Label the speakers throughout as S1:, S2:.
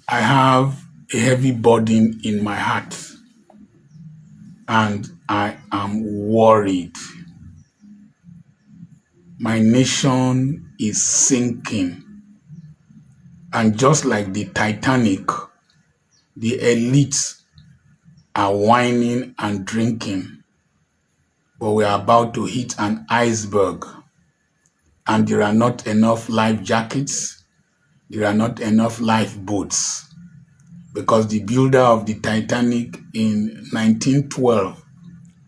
S1: I have a heavy burden in my heart and I am worried. My nation is sinking, and just like the Titanic, the elites are whining and drinking, but we are about to hit an iceberg, and there are not enough life jackets, there are not enough lifeboats, because the builder of the Titanic in 1912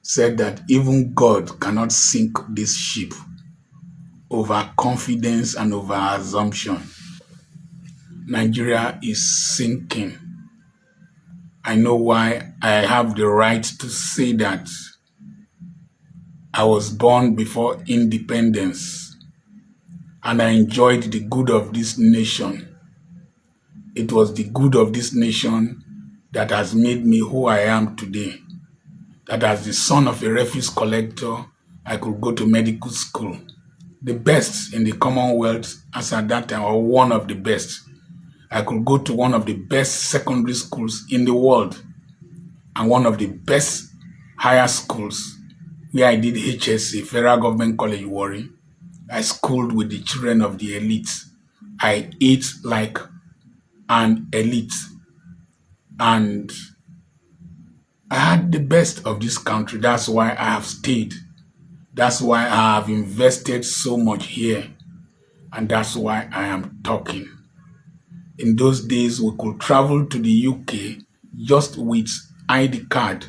S1: said that even God cannot sink this ship over confidence and over assumption. Nigeria is sinking. I know why I have the right to say that. I was born before independence and I enjoyed the good of this nation. It was the good of this nation that has made me who I am today. That as the son of a refuse collector, I could go to medical school. The best in the Commonwealth as at that time, or one of the best. I could go to one of the best secondary schools in the world and one of the best higher schools where I did HSC, Federal Government College Warri. I schooled with the children of the elite. I ate like an elite. And I had the best of this country. That's why I have stayed. That's why I have invested so much here. And that's why I am talking. In those days, we could travel to the UK just with ID card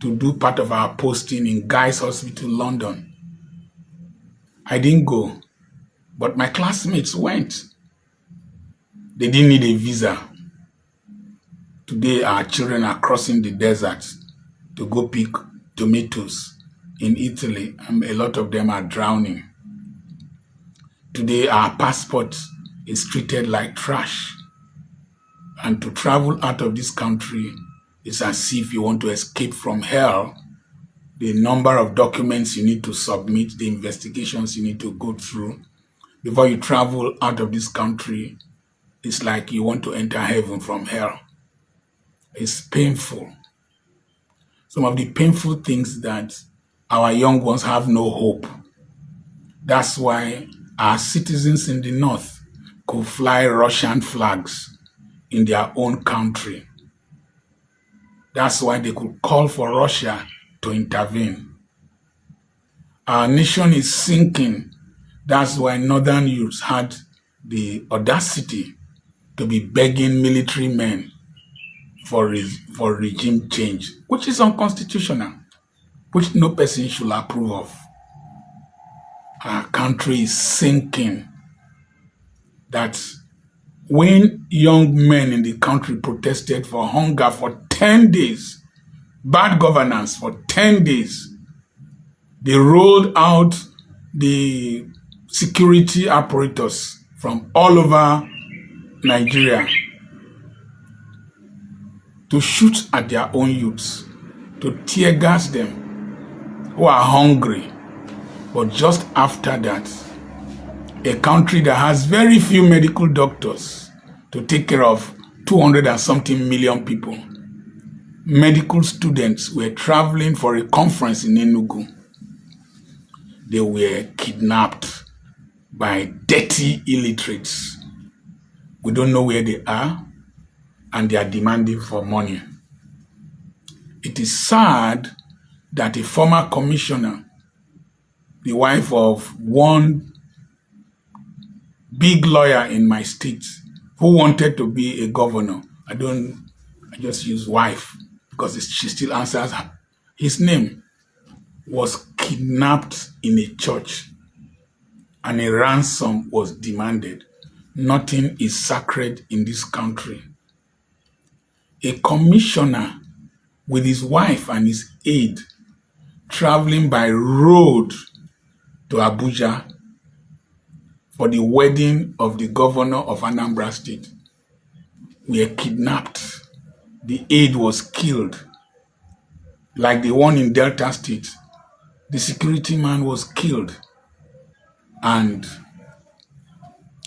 S1: to do part of our posting in Guy's Hospital, London. I didn't go, but my classmates went. They didn't need a visa. Today, our children are crossing the desert to go pick tomatoes in Italy, and a lot of them are drowning. Today, our passport is treated like trash. And to travel out of this country is as if you want to escape from hell. The number of documents you need to submit, the investigations you need to go through before you travel out of this country is like you want to enter heaven from hell. It's painful. Some of the painful things that our young ones have no hope. That's why our citizens in the north could fly Russian flags in their own country. That's why they could call for Russia to intervene. Our nation is sinking. That's why northern youths had the audacity to be begging military men for regime change, which is unconstitutional, which no person should approve of. Our country is sinking. That when young men in the country protested for hunger for 10 days, bad governance for 10 days, they rolled out the security apparatus from all over Nigeria to shoot at their own youths, to tear gas them who are hungry. But just after that, a country that has very few medical doctors to take care of 200 and something million people, medical students were traveling for a conference in Enugu. They were kidnapped by dirty illiterates. We don't know where they are, and they are demanding for money. It is sad that a former commissioner, the wife of one big lawyer in my state who wanted to be a governor, I just use wife because she still answers his name, was kidnapped in a church and a ransom was demanded. Nothing is sacred in this country. A commissioner with his wife and his aide traveling by road to Abuja for the wedding of the governor of Anambra State were kidnapped. The aide was killed. Like the one in Delta State, the security man was killed and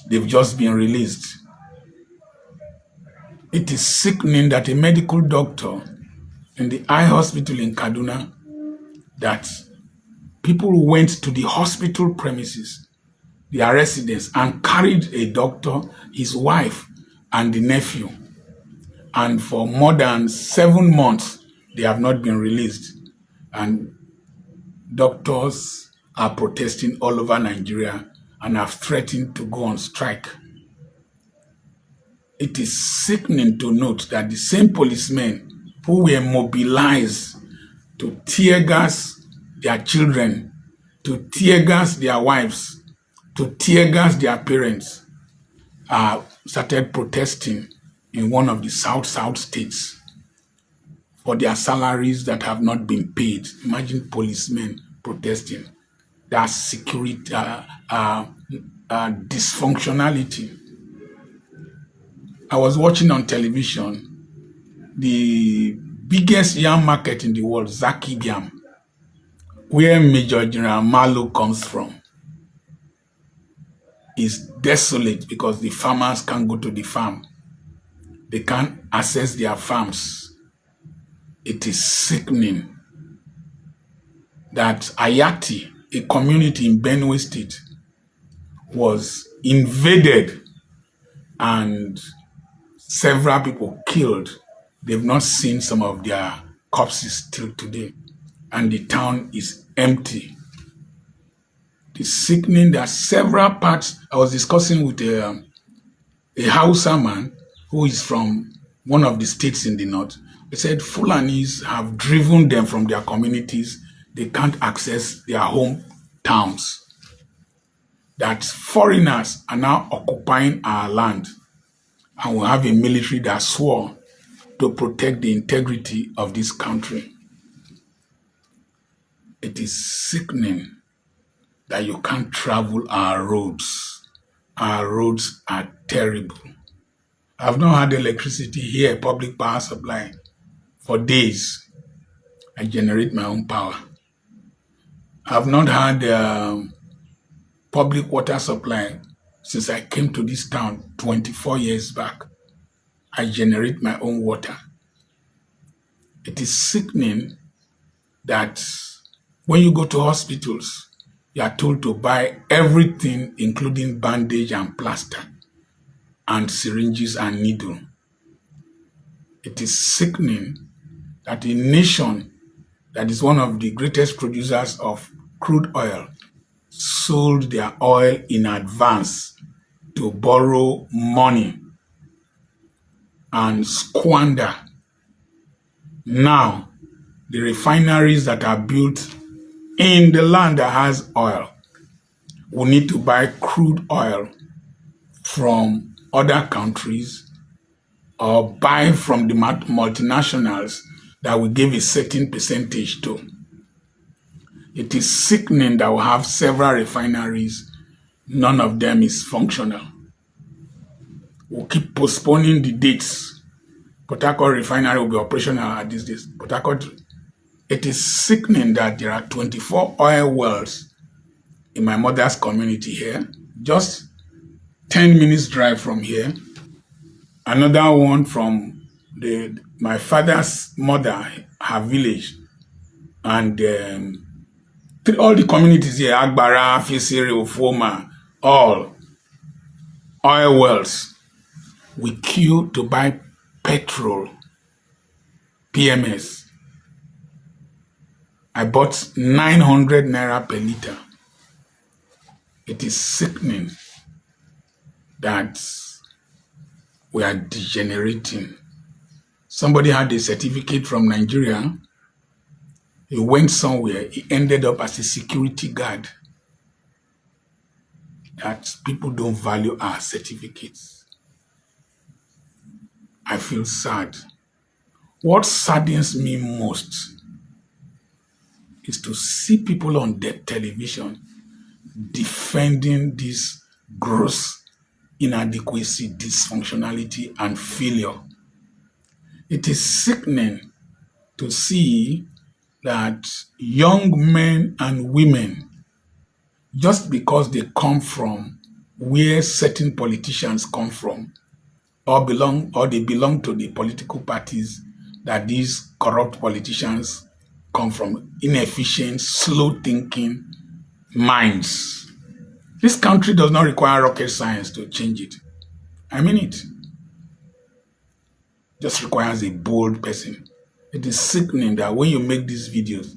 S1: they've just been released. It is sickening that a medical doctor in the eye hospital in Kaduna, that people went to the hospital premises, their residence, and carried a doctor, his wife, and the nephew. And for more than 7 months, they have not been released. And doctors are protesting all over Nigeria and have threatened to go on strike. It is sickening to note that the same policemen who were mobilized to tear gas their children, to tear gas their wives, to tear gas their parents, started protesting in one of the South states for their salaries that have not been paid. Imagine policemen protesting. That's security dysfunctionality. I was watching on television the biggest yam market in the world, Zaki Biam, where Major General Malo comes from, is desolate because the farmers can't go to the farm. They can't access their farms. It is sickening that Ayati, a community in Benue State, was invaded and several people killed. They've not seen some of their corpses till today, and the town is empty. It is sickening that several parts. I was discussing with a Hausa man who is from one of the states in the north. He said Fulanis have driven them from their communities. They can't access their home towns. That foreigners are now occupying our land, and we have a military that swore to protect the integrity of this country. It is sickening that you can't travel our roads. Our roads are terrible. I've not had electricity here, public power supply, for days. I generate my own power. I've not had public water supply since I came to this town 24 years back. I generate my own water. It is sickening that when you go to hospitals, you are told to buy everything, including bandage and plaster, and syringes and needle. It is sickening that a nation that is one of the greatest producers of crude oil sold their oil in advance to borrow money and squander. Now, the refineries that are built in the land that has oil will need to buy crude oil from other countries or buy from the multinationals that will give a certain percentage to. It is sickening that we have several refineries. None of them is functional. We'll keep postponing the dates. Port Harcourt refinery will be operational at these days. Port Harcourt. It is sickening that there are 24 oil wells in my mother's community here, just 10 minutes drive from here. Another one from my father's mother, her village, and all the communities here, Agbara, Fisiri, Ufoma, all oil wells. We queue to buy petrol, PMS. I bought 900 naira per liter. It is sickening that we are degenerating. Somebody had a certificate from Nigeria. He went somewhere. He ended up as a security guard. That people don't value our certificates. I feel sad. What saddens me most is to see people on the television defending this gross inadequacy, dysfunctionality, and failure. It is sickening to see that young men and women, just because they come from where certain politicians come from, or they belong to the political parties that these corrupt politicians come from, inefficient, slow-thinking minds. This country does not require rocket science to change it. I mean it. Just requires a bold person. It is sickening that when you make these videos,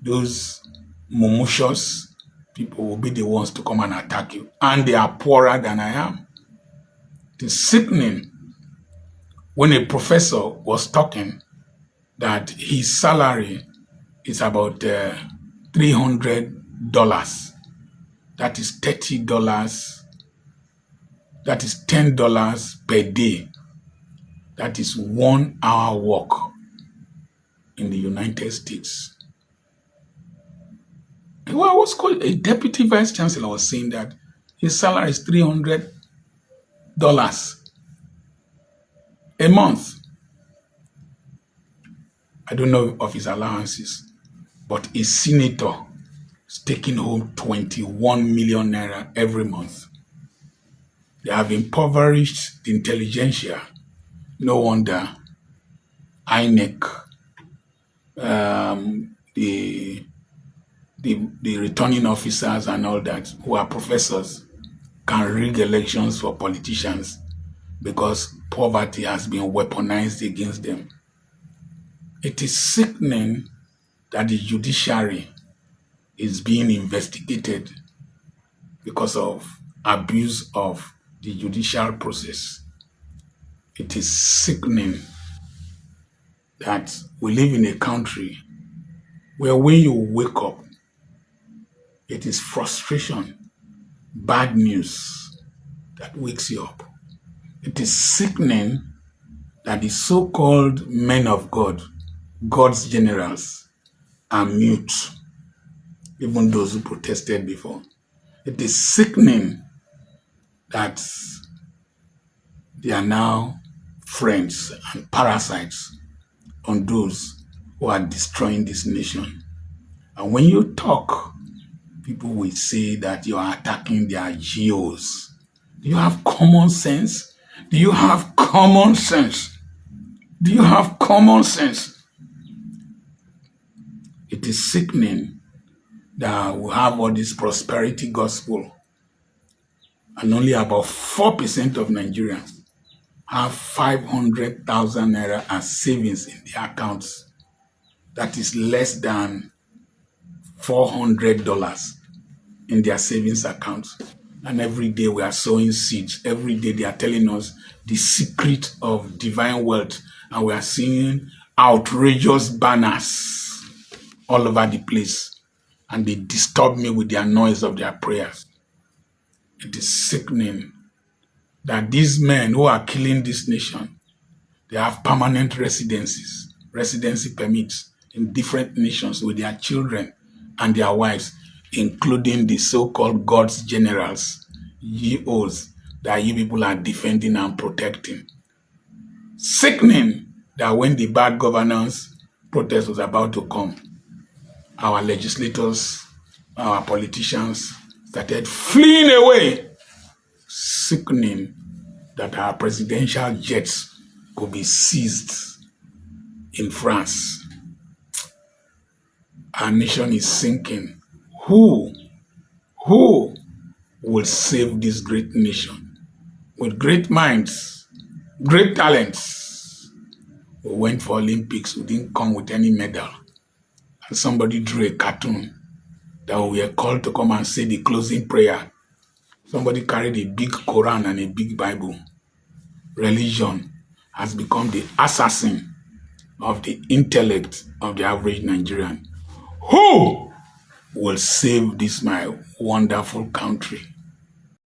S1: those malicious people will be the ones to come and attack you. And they are poorer than I am. It is sickening when a professor was talking that his salary is about $300. That is $30. That is $10 per day. That is 1 hour walk in the United States. Well, what's called a deputy vice chancellor was saying that his salary is $300 a month. I don't know of his allowances, but a senator is taking home 21 million naira every month. They have impoverished the intelligentsia. No wonder INEC, the returning officers and all that, who are professors, can rig elections for politicians because poverty has been weaponized against them. It is sickening that the judiciary is being investigated because of abuse of the judicial process. It is sickening that we live in a country where when you wake up, it is frustration, bad news that wakes you up. It is sickening that the so-called men of God, God's generals, are mute, even those who protested before. It is sickening that they are now friends and parasites on those who are destroying this nation. And when you talk, people will say that you are attacking their GOs. Do you have common sense? Do you have common sense? Do you have common sense? It is sickening that we have all this prosperity gospel and only about 4% of Nigerians have 500,000 naira as savings in their accounts. That is less than $400 in their savings accounts. And every day we are sowing seeds. Every day they are telling us the secret of divine wealth. And we are seeing outrageous banners all over the place. And they disturb me with their noise of their prayers. It is sickening that these men who are killing this nation, they have permanent residency permits in different nations with their children and their wives, including the so-called God's generals, GOs, that you people are defending and protecting. Sickening that when the bad governance protest was about to come, our legislators, our politicians started fleeing away. Sickening that our presidential jets could be seized in France. Our nation is sinking. Who will save this great nation? With great minds, great talents. We went for Olympics, we didn't come with any medal. And somebody drew a cartoon that we were called to come and say the closing prayer. Somebody carried a big Quran and a big Bible. Religion has become the assassin of the intellect of the average Nigerian. Who will save this my wonderful country?